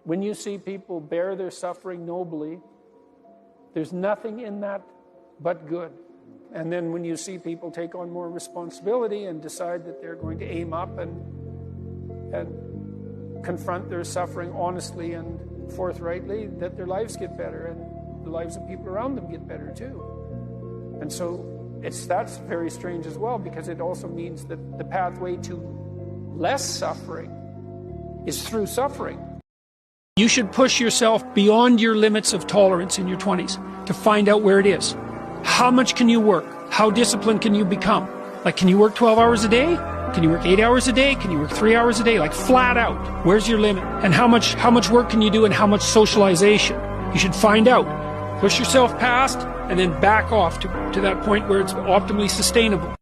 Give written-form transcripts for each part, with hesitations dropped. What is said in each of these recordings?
When you see people bear their suffering nobly, there's nothing in that but good. And then when you see people take on more responsibility and decide that they're going to aim up and confront their suffering honestly and forthrightly, that their lives get better and the lives of people around them get better too. And so that's very strange as well, because it also means that the pathway to less suffering is through suffering. You should push yourself beyond your limits of tolerance in your 20s to find out where it is. How much can you work? How disciplined can you become? Like, can you work 12 hours a day? Can you work 8 hours a day? Can you work 3 hours a day? Like, flat out. Where's your limit? And how much work can you do, and how much socialization? You should find out. Push yourself past and then back off to that point where it's optimally sustainable.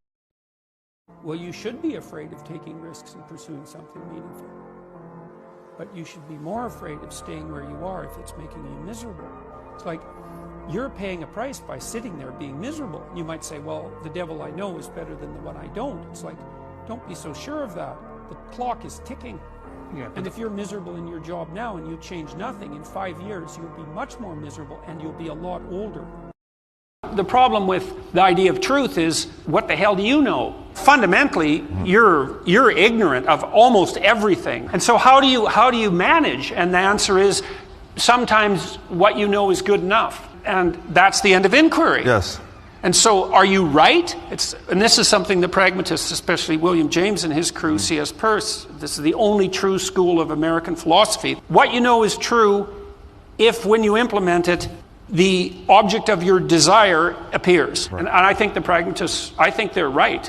Well, you should be afraid of taking risks and pursuing something meaningful. But you should be more afraid of staying where you are if it's making you miserable. It's like you're paying a price by sitting there being miserable. You might say, well, the devil I know is better than the one I don't. It's like, don't be so sure of that. The clock is ticking. Yeah, and if you're miserable in your job now and you change nothing, in 5 years you'll be much more miserable and you'll be a lot older. The problem with the idea of truth is, what the hell do you know? Fundamentally, you're ignorant of almost everything. And so how do you manage? And the answer is, sometimes what you know is good enough. And that's the end of inquiry. Yes. And so, are you right? And this is something the pragmatists, especially William James and his crew, C.S. Peirce, this is the only true school of American philosophy. What you know is true if, when you implement it, the object of your desire appears. Right. And I think the pragmatists, I think they're right.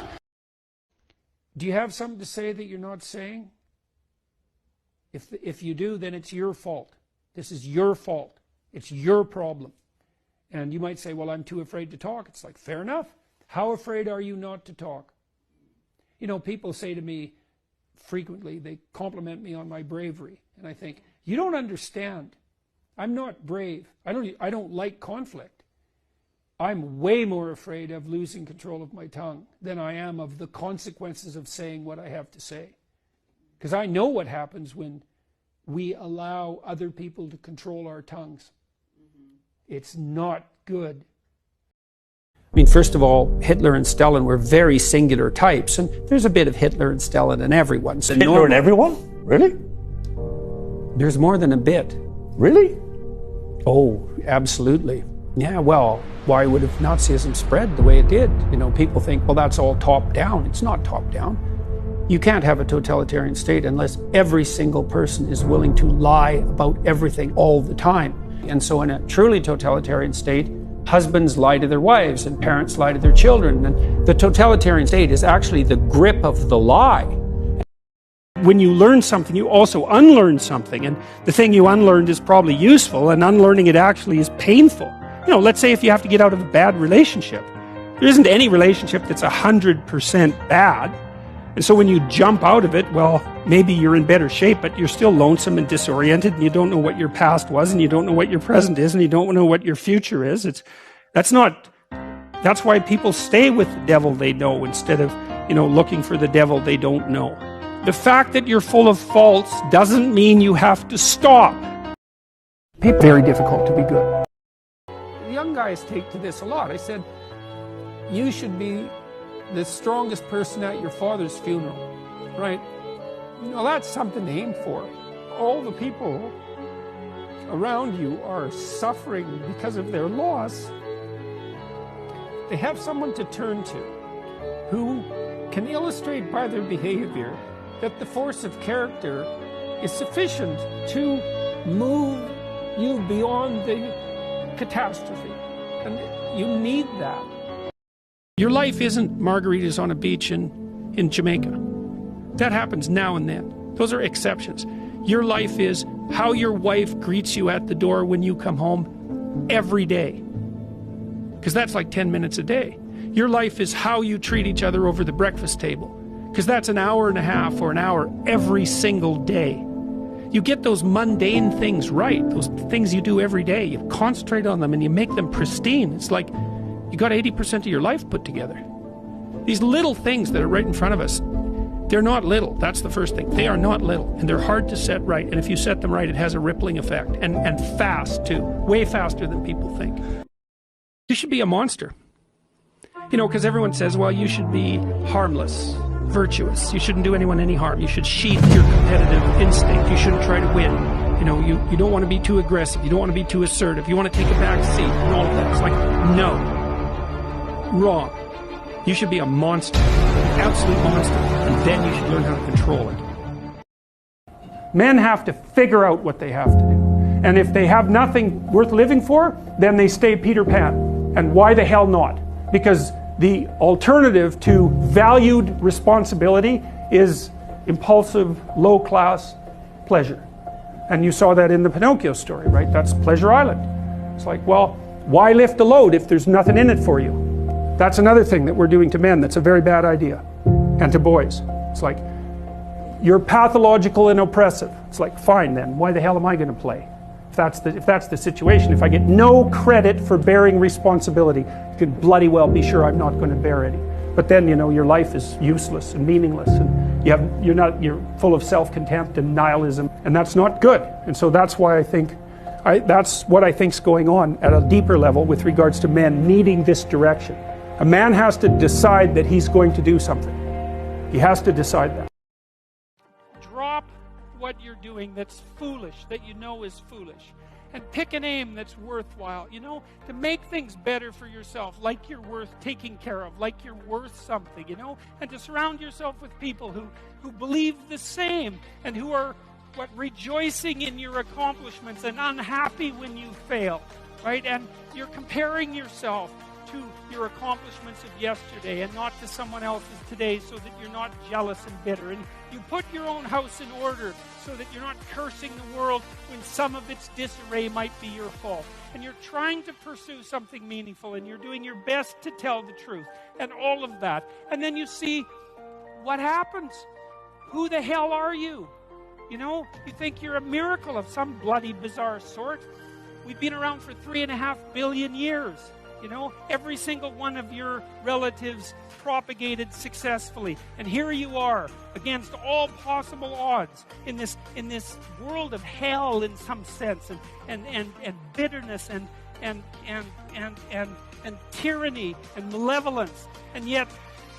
Do you have something to say that you're not saying? If you do, then it's your fault. This is your fault. It's your problem. And you might say, well, I'm too afraid to talk. It's like, fair enough. How afraid are you not to talk? You know, people say to me frequently, they compliment me on my bravery. And I think, you don't understand. I'm not brave. I don't like conflict. I'm way more afraid of losing control of my tongue than I am of the consequences of saying what I have to say. Because I know what happens when we allow other people to control our tongues. It's not good. I mean, first of all, Hitler and Stalin were very singular types, and there's a bit of Hitler and Stalin in everyone. So Hitler in everyone? Really? There's more than a bit. Really? Oh, absolutely. Yeah, well, why would have Nazism spread the way it did? You know, people think, well, that's all top down. It's not top down. You can't have a totalitarian state unless every single person is willing to lie about everything all the time. And so in a truly totalitarian state, husbands lie to their wives and parents lie to their children. And the totalitarian state is actually the grip of the lie. When you learn something, you also unlearn something. And the thing you unlearned is probably useful, and unlearning it actually is painful. You know, let's say if you have to get out of a bad relationship. There isn't any relationship that's 100% bad. And so when you jump out of it, well, maybe you're in better shape, but you're still lonesome and disoriented, and you don't know what your past was, and you don't know what your present is, and you don't know what your future is. That's why people stay with the devil they know instead of, looking for the devil they don't know. The fact that you're full of faults doesn't mean you have to stop. People are very difficult to be good. The young guys take to this a lot. I said, you should be the strongest person at your father's funeral, right? That's something to aim for. All the people around you are suffering because of their loss. They have someone to turn to who can illustrate by their behavior that the force of character is sufficient to move you beyond the catastrophe. And you need that. Your life isn't margaritas on a beach in Jamaica. That happens now and then. Those are exceptions. Your life is how your wife greets you at the door when you come home every day. Because that's like 10 minutes a day. Your life is how you treat each other over the breakfast table. Because that's an hour and a half or an hour every single day. You get those mundane things right, those things you do every day. You concentrate on them and you make them pristine. It's like you got 80% of your life put together. These little things that are right in front of us, They're not little. That's the first thing. They are not little, and they're hard to set right. And if you set them right, it has a rippling effect, and fast too, way faster than people think. You should be a monster. You know, because everyone says, well, you should be harmless, virtuous. You shouldn't do anyone any harm. You should sheath your competitive instinct. You shouldn't try to win. You know, you don't want to be too aggressive. You don't want to be too assertive. You want to take a back seat and all of that. It's like, no. Wrong. You should be a monster, an absolute monster, and then you should learn how to control it. Men have to figure out what they have to do. And if they have nothing worth living for, then they stay Peter Pan. And why the hell not? Because the alternative to valued responsibility is impulsive, low-class pleasure. And you saw that in the Pinocchio story, right? That's Pleasure Island. It's like, well, why lift a load if there's nothing in it for you? That's another thing that we're doing to men that's a very bad idea. And to boys. It's like, you're pathological and oppressive. It's like, fine then, why the hell am I going to play? If that's the situation, if I get no credit for bearing responsibility, you can bloody well be sure I'm not going to bear any. But then, you know, your life is useless and meaningless, and you're full of self-contempt and nihilism, and that's not good. And so that's why I think, that's what I think's going on at a deeper level with regards to men needing this direction. A man has to decide that he's going to do something. He has to decide that. Drop what you're doing that's foolish, that you know is foolish, and pick an aim that's worthwhile, you know, to make things better for yourself, like you're worth taking care of, like you're worth something, you know, and to surround yourself with people who believe the same and who are rejoicing in your accomplishments and unhappy when you fail, right? And you're comparing yourself to your accomplishments of yesterday and not to someone else's today, so that you're not jealous and bitter. And you put your own house in order so that you're not cursing the world when some of its disarray might be your fault. And you're trying to pursue something meaningful, and you're doing your best to tell the truth and all of that. And then you see what happens. Who the hell are you? You know, you think you're a miracle of some bloody bizarre sort. We've been around for 3.5 billion years. You know, every single one of your relatives propagated successfully. And here you are, against all possible odds, in this world of hell in some sense, and bitterness and tyranny and malevolence. And yet,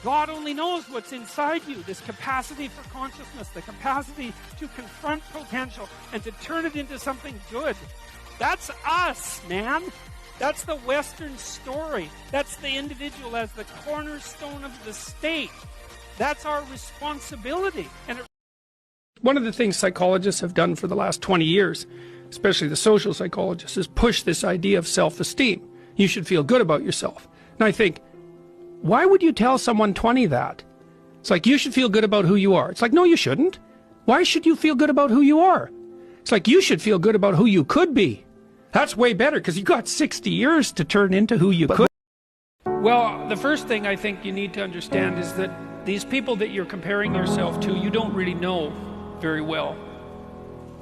God only knows what's inside you, this capacity for consciousness, the capacity to confront potential and to turn it into something good. That's us, man. That's the Western story. That's the individual as the cornerstone of the state. That's our responsibility. And one of the things psychologists have done for the last 20 years, especially the social psychologists, is push this idea of self-esteem. You should feel good about yourself. And I think, why would you tell someone 20 that? It's like, you should feel good about who you are. It's like, no, you shouldn't. Why should you feel good about who you are? It's like, you should feel good about who you could be. That's way better, because you got 60 years to turn into who you could. Well, the first thing I think you need to understand is that these people that you're comparing yourself to, you don't really know very well.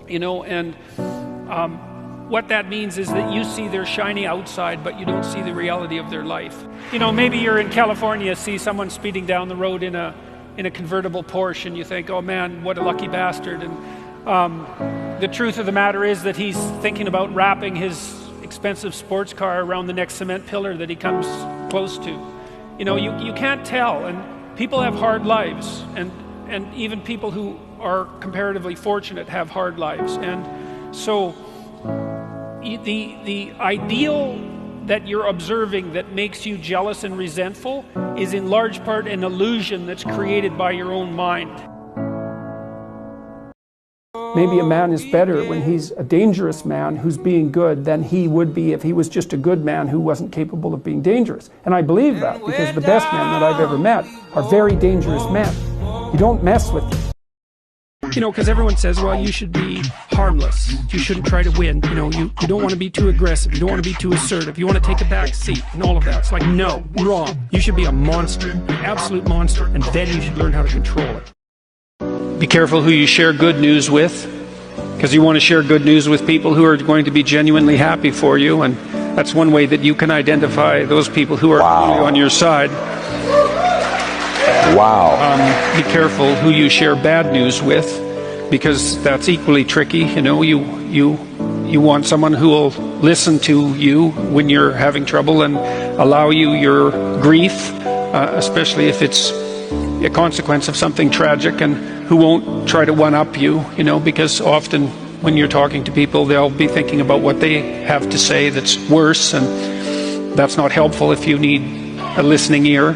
You know, and what that means is that you see their shiny outside, but you don't see the reality of their life. You know, maybe you're in California, see someone speeding down the road in a convertible Porsche, and you think, oh man, what a lucky bastard. And the truth of the matter is that he's thinking about wrapping his expensive sports car around the next cement pillar that he comes close to. You know, you can't tell, and people have hard lives, and even people who are comparatively fortunate have hard lives. And so the ideal that you're observing that makes you jealous and resentful is in large part an illusion that's created by your own mind. Maybe a man is better when he's a dangerous man who's being good than he would be if he was just a good man who wasn't capable of being dangerous. And I believe that, because the best men that I've ever met are very dangerous men. You don't mess with them. You know, because everyone says, well, you should be harmless. You shouldn't try to win. You know, you don't want to be too aggressive. You don't want to be too assertive. You want to take a back seat and all of that. It's like, no, wrong. You should be a monster, an absolute monster, and then you should learn how to control it. Be careful who you share good news with, because you want to share good news with people who are going to be genuinely happy for you, and that's one way that you can identify those people who are on your side. Wow. Be careful who you share bad news with, because that's equally tricky. You know, you want someone who will listen to you when you're having trouble and allow you your grief, especially if it's a consequence of something tragic, and who won't try to one-up you, you know, because often when you're talking to people, they'll be thinking about what they have to say that's worse, and that's not helpful if you need a listening ear.